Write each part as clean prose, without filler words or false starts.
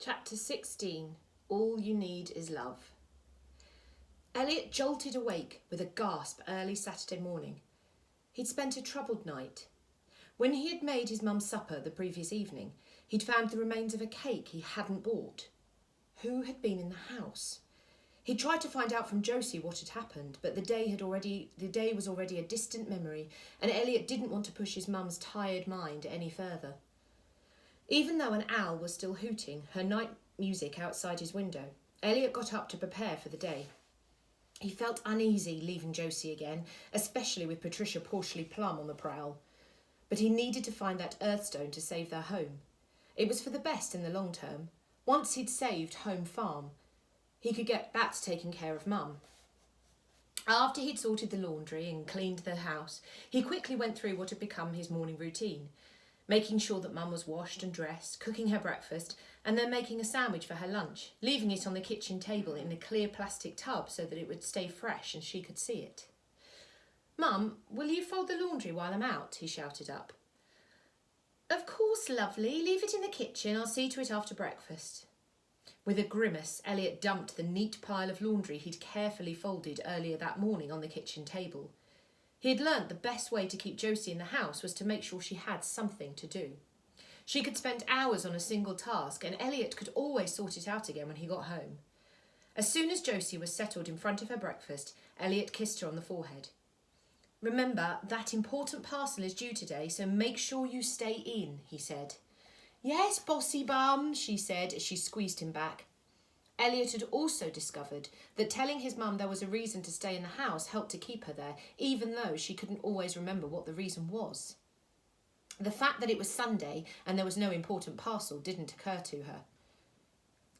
Chapter 16. All You Need Is Love. Elliot jolted awake with a gasp early Saturday morning. He'd spent a troubled night. When he had made his mum's supper the previous evening, he'd found the remains of a cake he hadn't bought. Who had been in the house? He tried to find out from Josie what had happened, but the day was already a distant memory, and Elliot didn't want to push his mum's tired mind any further. Even though an owl was still hooting her night music outside his window, Elliot got up to prepare for the day. He felt uneasy leaving Josie again, especially with Patricia Porceley Plum on the prowl. But he needed to find that earthstone to save their home. It was for the best in the long term. Once he'd saved Home Farm, he could get back to taking care of Mum. After he'd sorted the laundry and cleaned the house, he quickly went through what had become his morning routine, making sure that Mum was washed and dressed, cooking her breakfast, and then making a sandwich for her lunch, leaving it on the kitchen table in a clear plastic tub so that it would stay fresh and she could see it. "Mum, will you fold the laundry while I'm out?" he shouted up. "Of course, lovely. Leave it in the kitchen. I'll see to it after breakfast." With a grimace, Elliot dumped the neat pile of laundry he'd carefully folded earlier that morning on the kitchen table. He had learnt the best way to keep Josie in the house was to make sure she had something to do. She could spend hours on a single task, and Elliot could always sort it out again when he got home. As soon as Josie was settled in front of her breakfast, Elliot kissed her on the forehead. "Remember, that important parcel is due today, so make sure you stay in," he said. "Yes, bossy bum," she said as she squeezed him back. Elliot had also discovered that telling his mum there was a reason to stay in the house helped to keep her there, even though she couldn't always remember what the reason was. The fact that it was Sunday and there was no important parcel didn't occur to her.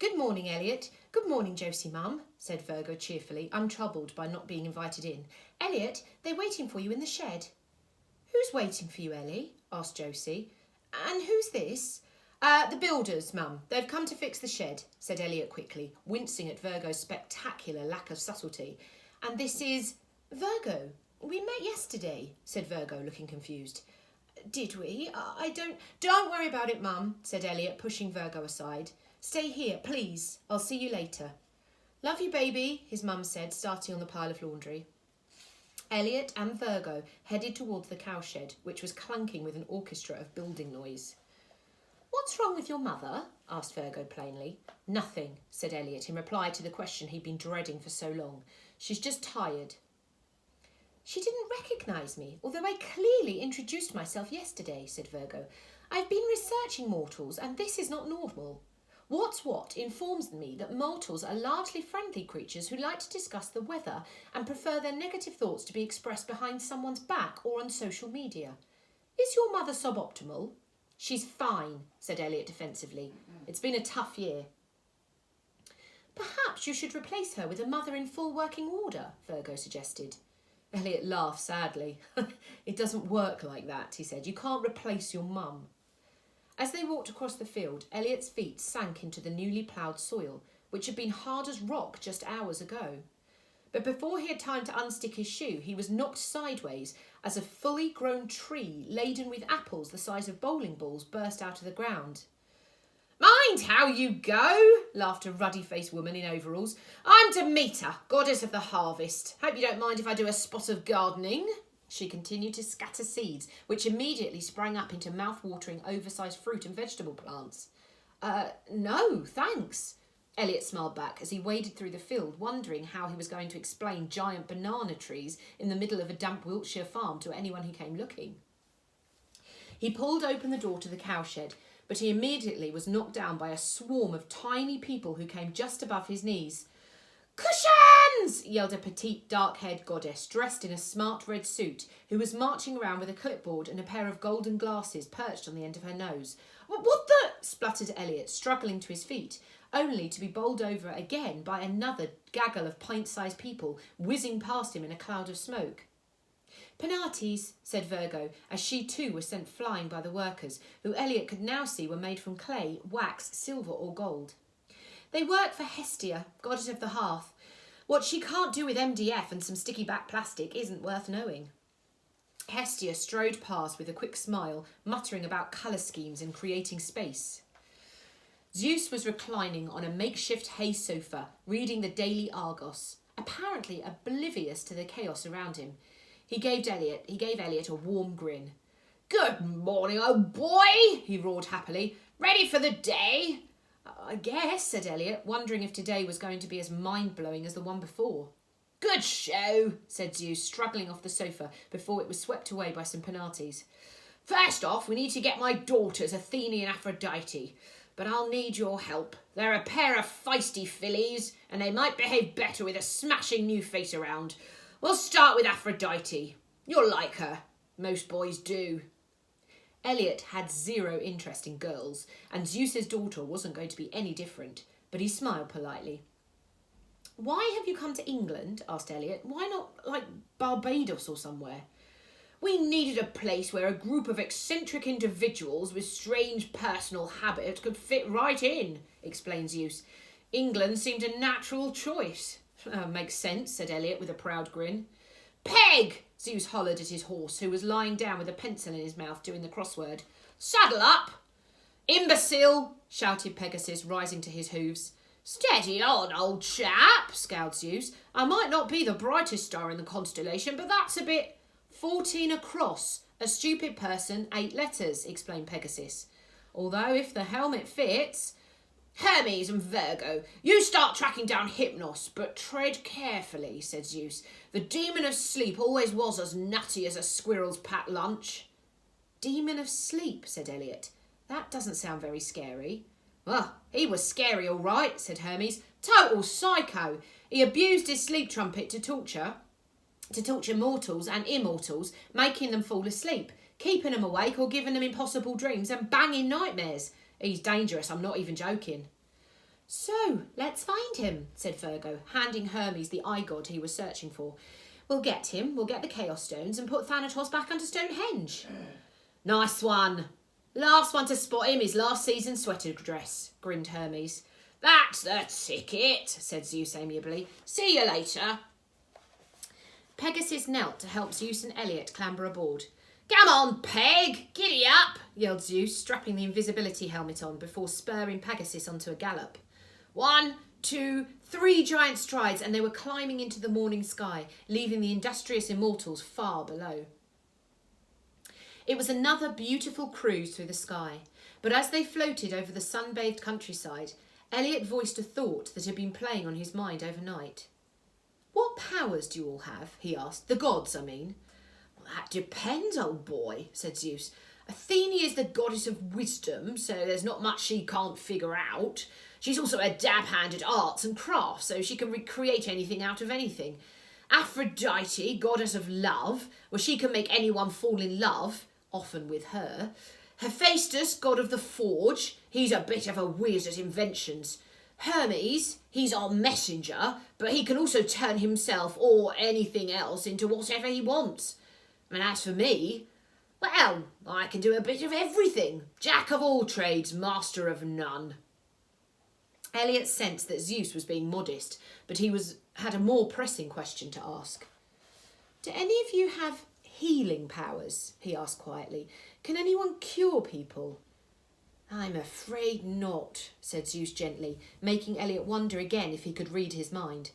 "Good morning, Elliot. Good morning, Josie Mum," said Virgo cheerfully, untroubled by not being invited in. "Elliot, they're waiting for you in the shed." "Who's waiting for you, Ellie?" asked Josie. "And who's this?" The builders, Mum. They've come to fix the shed," said Elliot quickly, wincing at Virgo's spectacular lack of subtlety. "And this is—" "Virgo, we met yesterday," said Virgo, looking confused. "Did we? I don't—" "Don't worry about it, Mum," said Elliot, pushing Virgo aside. "Stay here, please. I'll see you later." "Love you, baby," his mum said, starting on the pile of laundry. Elliot and Virgo headed towards the cowshed, which was clunking with an orchestra of building noise. "What's wrong with your mother?" asked Virgo plainly. "Nothing," said Elliot in reply to the question he'd been dreading for so long. "She's just tired." "She didn't recognise me, although I clearly introduced myself yesterday," said Virgo. "I've been researching mortals, and this is not normal. What's what informs me that mortals are largely friendly creatures who like to discuss the weather and prefer their negative thoughts to be expressed behind someone's back or on social media. Is your mother suboptimal?" "She's fine," said Elliot defensively. "It's been a tough year." "Perhaps you should replace her with a mother in full working order," Virgo suggested. Elliot laughed sadly. "It doesn't work like that," he said. "You can't replace your mum." As they walked across the field, Elliot's feet sank into the newly ploughed soil, which had been hard as rock just hours ago. But before he had time to unstick his shoe, he was knocked sideways as a fully grown tree laden with apples the size of bowling balls burst out of the ground. "Mind how you go," laughed a ruddy-faced woman in overalls. "I'm Demeter, goddess of the harvest. Hope you don't mind if I do a spot of gardening." She continued to scatter seeds, which immediately sprang up into mouth-watering oversized fruit and vegetable plants. No, thanks." Elliot smiled back as he waded through the field, wondering how he was going to explain giant banana trees in the middle of a damp Wiltshire farm to anyone who came looking. He pulled open the door to the cowshed, but he immediately was knocked down by a swarm of tiny people who came just above his knees. "Cushions!" yelled a petite, dark-haired goddess dressed in a smart red suit who was marching around with a clipboard and a pair of golden glasses perched on the end of her nose. "What the—" spluttered Elliot, struggling to his feet, only to be bowled over again by another gaggle of pint-sized people whizzing past him in a cloud of smoke. "Penates," said Virgo, as she too was sent flying by the workers, who Elliot could now see were made from clay, wax, silver or gold. "They work for Hestia, goddess of the hearth. What she can't do with MDF and some sticky-back plastic isn't worth knowing." Hestia strode past with a quick smile, muttering about colour schemes and creating space. Zeus was reclining on a makeshift hay sofa, reading the Daily Argos, apparently oblivious to the chaos around him. He gave Elliot a warm grin. "Good morning, old boy," he roared happily. "Ready for the day?" "I guess," said Elliot, wondering if today was going to be as mind-blowing as the one before. "Good show," said Zeus, struggling off the sofa before it was swept away by some Penates. "First off, we need to get my daughters, Athene and Aphrodite. But I'll need your help. They're a pair of feisty fillies, and they might behave better with a smashing new face around. We'll start with Aphrodite. You'll like her. Most boys do." Elliot had zero interest in girls, and Zeus's daughter wasn't going to be any different, but he smiled politely. "Why have you come to England?" asked Elliot. "Why not, like, Barbados or somewhere?" "We needed a place where a group of eccentric individuals with strange personal habits could fit right in," explained Zeus. "England seemed a natural choice." "Makes sense," said Elliot with a proud grin. "Peg!" Zeus hollered at his horse, who was lying down with a pencil in his mouth doing the crossword. "Saddle up!" "Imbecile!" shouted Pegasus, rising to his hooves. "Steady on, old chap," scowled Zeus. "I might not be the brightest star in the constellation, but that's a bit—" 14 across. A stupid person, 8 letters, explained Pegasus. "Although if the helmet fits—" "Hermes and Virgo, you start tracking down Hypnos, but tread carefully," said Zeus. "The demon of sleep always was as nutty as a squirrel's packed lunch." "Demon of sleep," said Elliot. "That doesn't sound very scary." "Well, he was scary all right," said Hermes. "Total psycho. He abused his sleep trumpet to torture mortals and immortals, making them fall asleep, keeping them awake or giving them impossible dreams and banging nightmares. He's dangerous, I'm not even joking." "So, let's find him," said Virgo, handing Hermes the eye god he was searching for. "We'll get him, we'll get the Chaos Stones and put Thanatos back under Stonehenge." "Nice one. Last one to spot him is last season's sweater dress," grinned Hermes. "That's the ticket," said Zeus amiably. "See you later." Pegasus knelt to help Zeus and Elliot clamber aboard. "Come on, Peg! Giddy up!" yelled Zeus, strapping the invisibility helmet on before spurring Pegasus onto a gallop. 1, 2, 3 giant strides, and they were climbing into the morning sky, leaving the industrious immortals far below. It was another beautiful cruise through the sky, but as they floated over the sun-bathed countryside, Elliot voiced a thought that had been playing on his mind overnight. "What powers do you all have?" he asked. "The gods, I mean." "Well, that depends, old boy," said Zeus. "Athene is the goddess of wisdom, so there's not much she can't figure out. She's also a dab hand at arts and crafts, so she can recreate anything out of anything. Aphrodite, goddess of love, well, she can make anyone fall in love, often with her. Hephaestus, god of the forge, he's a bit of a whiz at inventions. Hermes, he's our messenger, but he can also turn himself or anything else into whatever he wants. And as for me, well, I can do a bit of everything. Jack of all trades, master of none." Elliot sensed that Zeus was being modest, but he had a more pressing question to ask. "Do any of you have healing powers?" he asked quietly. "Can anyone cure people?" "I'm afraid not," said Zeus gently, making Elliot wonder again if he could read his mind.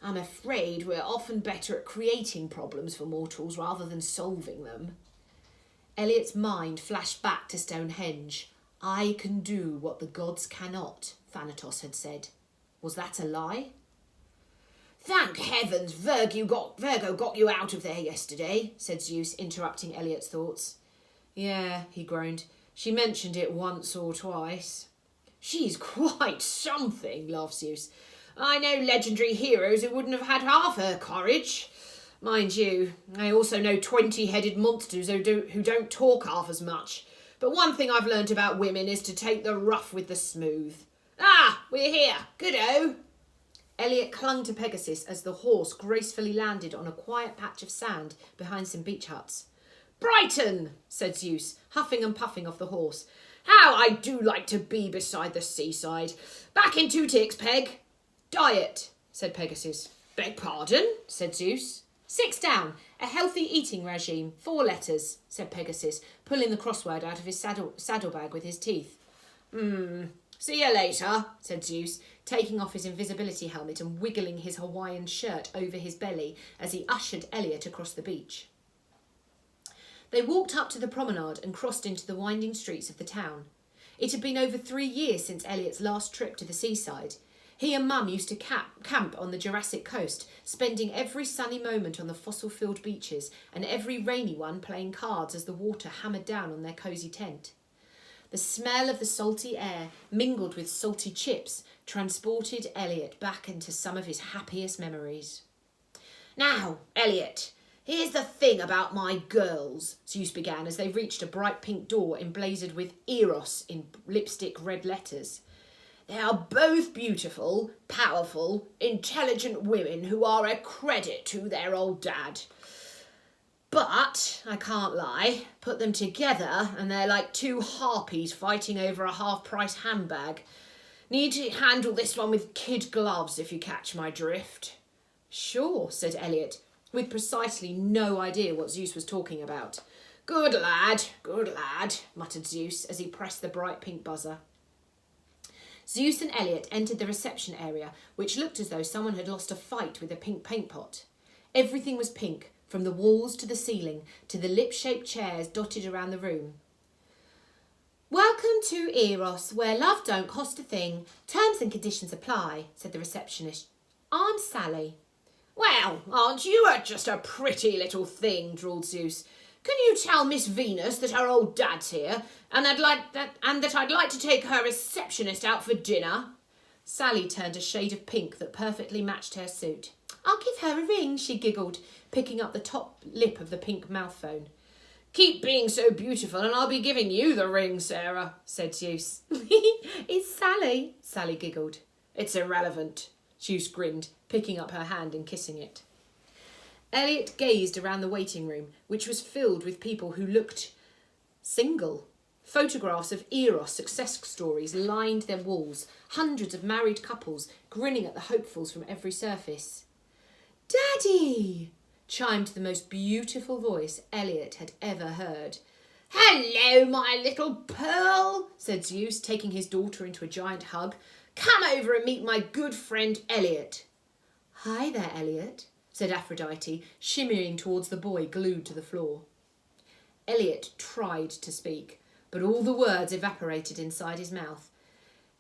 "I'm afraid we're often better at creating problems for mortals rather than solving them." Elliot's mind flashed back to Stonehenge. "I can do what the gods cannot," Thanatos had said. Was that a lie? "Thank heavens Virgo got you out of there yesterday," said Zeus, interrupting Elliot's thoughts. "Yeah," he groaned. "She mentioned it once or twice." "She's quite something," laughed Zeus. "I know legendary heroes who wouldn't have had half her courage. Mind you, I also know 20-headed monsters who don't talk half as much. But one thing I've learnt about women is to take the rough with the smooth. Ah, we're here. Good-o." Elliot clung to Pegasus as the horse gracefully landed on a quiet patch of sand behind some beach huts. "Brighton," said Zeus, huffing and puffing off the horse. "How I do like to be beside the seaside. Back in 2 ticks, Peg." "Diet," said Pegasus. "Beg pardon," said Zeus. "6 down. A healthy eating regime. 4 letters," said Pegasus, pulling the crossword out of his saddlebag with his teeth. "See you later," said Zeus, taking off his invisibility helmet and wiggling his Hawaiian shirt over his belly as he ushered Elliot across the beach. They walked up to the promenade and crossed into the winding streets of the town. It had been over 3 years since Elliot's last trip to the seaside. He and Mum used to camp on the Jurassic coast, spending every sunny moment on the fossil-filled beaches and every rainy one playing cards as the water hammered down on their cosy tent. The smell of the salty air, mingled with salty chips, transported Elliot back into some of his happiest memories. "Now, Elliot, here's the thing about my girls," Zeus began as they reached a bright pink door emblazoned with Eros in lipstick red letters. "They are both beautiful, powerful, intelligent women who are a credit to their old dad. But, I can't lie, put them together and they're like two harpies fighting over a half-price handbag. Need to handle this one with kid gloves if you catch my drift." "Sure," said Elliot, with precisely no idea what Zeus was talking about. Good lad, muttered Zeus as he pressed the bright pink buzzer. Zeus and Elliot entered the reception area, which looked as though someone had lost a fight with a pink paint pot. Everything was pink, from the walls to the ceiling, to the lip-shaped chairs dotted around the room. "Welcome to Eros, where love don't cost a thing. Terms and conditions apply," said the receptionist. "I'm Sally." "Well, aren't you just a pretty little thing?" drawled Zeus. "Can you tell Miss Venus that her old dad's here, and that I'd like to take her receptionist out for dinner?" Sally turned a shade of pink that perfectly matched her suit. "I'll give her a ring," she giggled, picking up the top lip of the pink mouthphone. "Keep being so beautiful and I'll be giving you the ring, Sarah," said Zeus. "It's Sally," Sally giggled. "It's irrelevant." Zeus grinned, picking up her hand and kissing it. Elliot gazed around the waiting room, which was filled with people who looked single. Photographs of Eros success stories lined their walls, hundreds of married couples grinning at the hopefuls from every surface. "Daddy!" chimed the most beautiful voice Elliot had ever heard. "Hello, my little pearl," said Zeus, taking his daughter into a giant hug. "Come over and meet my good friend Elliot." "Hi there, Elliot," said Aphrodite, shimmering towards the boy glued to the floor. Elliot tried to speak, but all the words evaporated inside his mouth.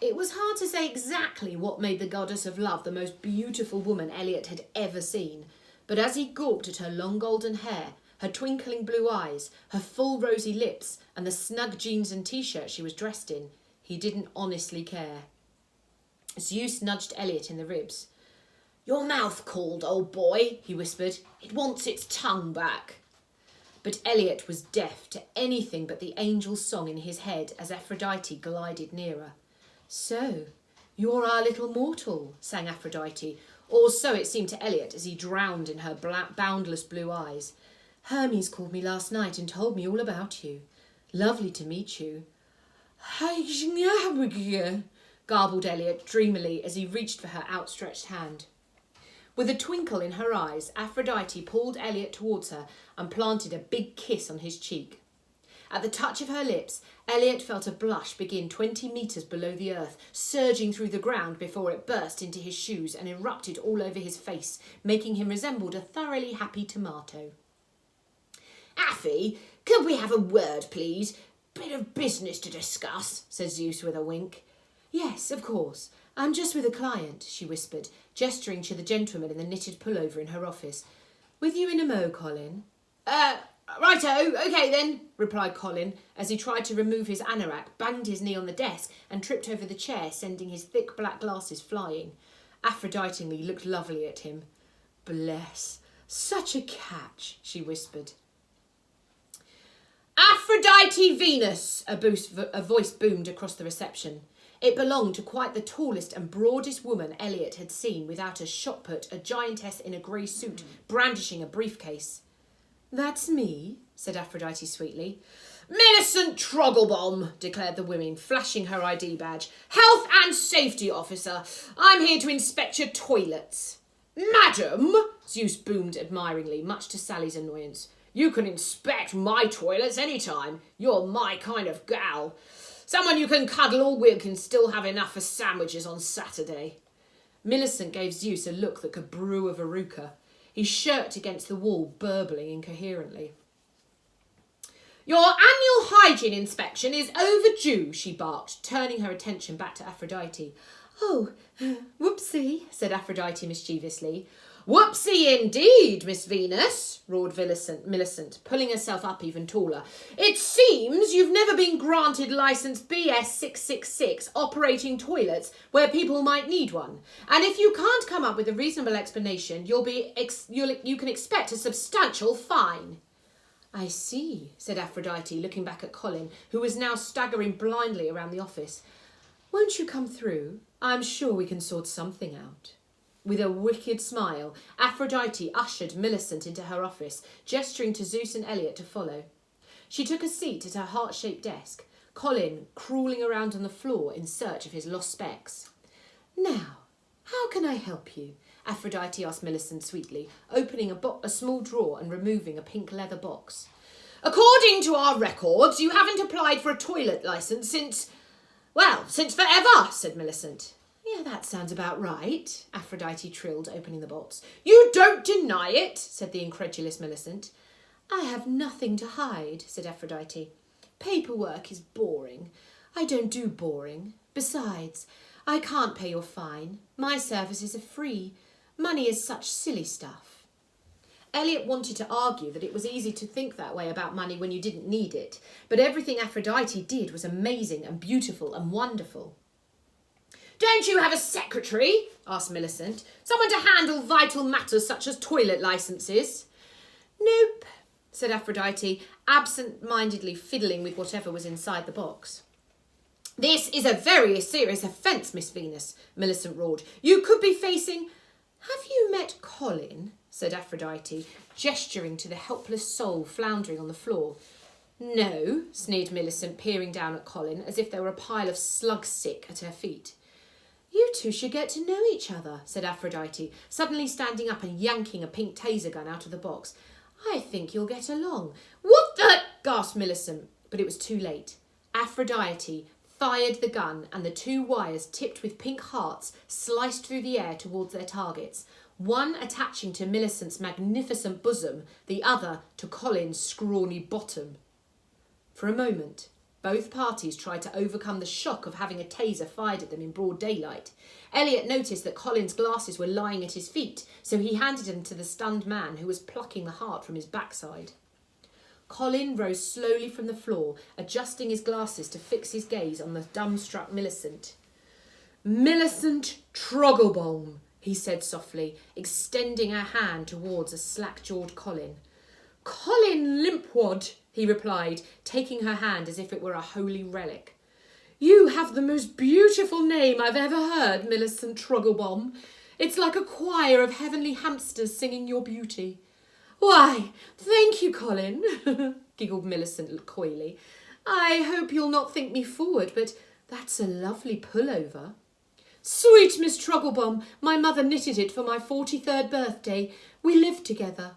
It was hard to say exactly what made the goddess of love the most beautiful woman Elliot had ever seen, but as he gawped at her long golden hair, her twinkling blue eyes, her full rosy lips, and the snug jeans and t-shirt she was dressed in, he didn't honestly care. Zeus nudged Elliot in the ribs. "Your mouth called, old boy," he whispered. "It wants its tongue back." But Elliot was deaf to anything but the angel's song in his head as Aphrodite glided nearer. "So, you're our little mortal," sang Aphrodite, or so it seemed to Elliot as he drowned in her boundless blue eyes. "Hermes called me last night and told me all about you. Lovely to meet you." Garbled Elliot dreamily as he reached for her outstretched hand. With a twinkle in her eyes, Aphrodite pulled Elliot towards her and planted a big kiss on his cheek. At the touch of her lips, Elliot felt a blush begin 20 metres below the earth, surging through the ground before it burst into his shoes and erupted all over his face, making him resemble a thoroughly happy tomato. "Affy, could we have a word, please? Bit of business to discuss," said Zeus with a wink. "Yes, of course. I'm just with a client," she whispered, gesturing to the gentleman in the knitted pullover in her office. "With you in a mo, Colin?" Righto, okay then," replied Colin, as he tried to remove his anorak, banged his knee on the desk and tripped over the chair, sending his thick black glasses flying. Aphrodite looked lovely at him. "Bless, such a catch," she whispered. "Aphrodite Venus," a voice boomed across the reception. It belonged to quite the tallest and broadest woman Elliot had seen without a shot put, a giantess in a grey suit, brandishing a briefcase. "That's me," said Aphrodite sweetly. "Millicent Trogglebomb," declared the woman, flashing her ID badge. "Health and Safety Officer. I'm here to inspect your toilets." "Madam," Zeus boomed admiringly, much to Sally's annoyance. "You can inspect my toilets any time. You're my kind of gal. Someone you can cuddle all week and still have enough for sandwiches on Saturday. Millicent gave Zeus a look that could brew a verruca. He shirked against the wall, burbling incoherently. Your annual hygiene inspection is overdue, she barked, turning her attention back to Aphrodite. Oh, whoopsie, said Aphrodite mischievously. Whoopsie indeed, Miss Venus, roared Millicent, pulling herself up even taller. It seems you've never been granted licence BS 666 operating toilets where people might need one. And if you can't come up with a reasonable explanation, you can expect a substantial fine. I see, said Aphrodite, looking back at Colin, who was now staggering blindly around the office. Won't you come through? I'm sure we can sort something out. With a wicked smile, Aphrodite ushered Millicent into her office, gesturing to Zeus and Elliot to follow. She took a seat at her heart-shaped desk, Colin crawling around on the floor in search of his lost specs. Now, how can I help you? Aphrodite asked Millicent sweetly, opening a small drawer and removing a pink leather box. According to our records, you haven't applied for a toilet licence since forever, said Millicent. Yeah, that sounds about right, Aphrodite trilled, opening the box. You don't deny it, said the incredulous Millicent. I have nothing to hide, said Aphrodite. Paperwork is boring. I don't do boring. Besides, I can't pay your fine. My services are free. Money is such silly stuff. Elliot wanted to argue that it was easy to think that way about money when you didn't need it, but everything Aphrodite did was amazing and beautiful and wonderful. Don't you have a secretary? Asked Millicent. Someone to handle vital matters such as toilet licences? Nope, said Aphrodite, absent-mindedly fiddling with whatever was inside the box. This is a very serious offence, Miss Venus, Millicent roared. You could be facing... Have you met Colin? Said Aphrodite, gesturing to the helpless soul floundering on the floor. No, sneered Millicent, peering down at Colin as if there were a pile of slug sick at her feet. You two should get to know each other, said Aphrodite, suddenly standing up and yanking a pink taser gun out of the box. I think you'll get along. What the... gasped Millicent, but it was too late. Aphrodite fired the gun and the two wires tipped with pink hearts sliced through the air towards their targets, one attaching to Millicent's magnificent bosom, the other to Colin's scrawny bottom. For a moment, both parties tried to overcome the shock of having a taser fired at them in broad daylight. Elliot noticed that Colin's glasses were lying at his feet, so he handed them to the stunned man who was plucking the heart from his backside. Colin rose slowly from the floor, adjusting his glasses to fix his gaze on the dumbstruck Millicent. Millicent Trogglebomb, he said softly, extending a hand towards a slack-jawed Colin. Colin Limpwad, he replied, taking her hand as if it were a holy relic. You have the most beautiful name I've ever heard, Millicent Trogglebomb. It's like a choir of heavenly hamsters singing your beauty. Why, thank you, Colin, giggled Millicent coyly. I hope you'll not think me forward, but that's a lovely pullover. Sweet Miss Trogglebomb, my mother knitted it for my 43rd birthday. We lived together.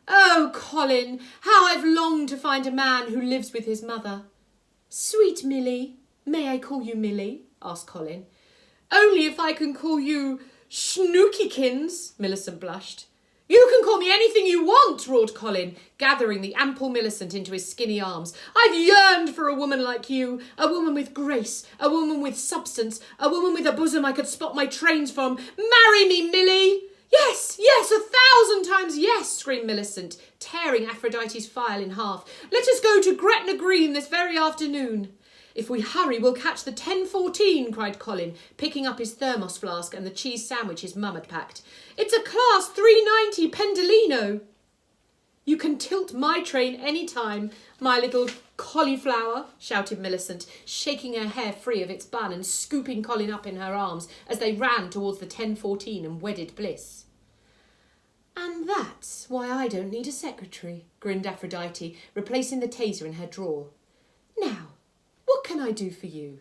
Oh, Colin, how I've longed to find a man who lives with his mother. Sweet Millie, may I call you Millie? Asked Colin. Only if I can call you Schnookykins, Millicent blushed. You can call me anything you want, roared Colin, gathering the ample Millicent into his skinny arms. I've yearned for a woman like you, a woman with grace, a woman with substance, a woman with a bosom I could spot my trains from. Marry me, Millie! Yes, 1,000 times yes, screamed Millicent, tearing Aphrodite's file in half. Let us go to Gretna Green this very afternoon. If we hurry, we'll catch the 10:14, cried Colin, picking up his thermos flask and the cheese sandwich his mum had packed. It's a class 390 Pendolino. You can tilt my train any time, my little cauliflower, shouted Millicent, shaking her hair free of its bun and scooping Colin up in her arms as they ran towards the 10:14 and wedded bliss. And that's why I don't need a secretary, grinned Aphrodite, replacing the taser in her drawer. Now, what can I do for you?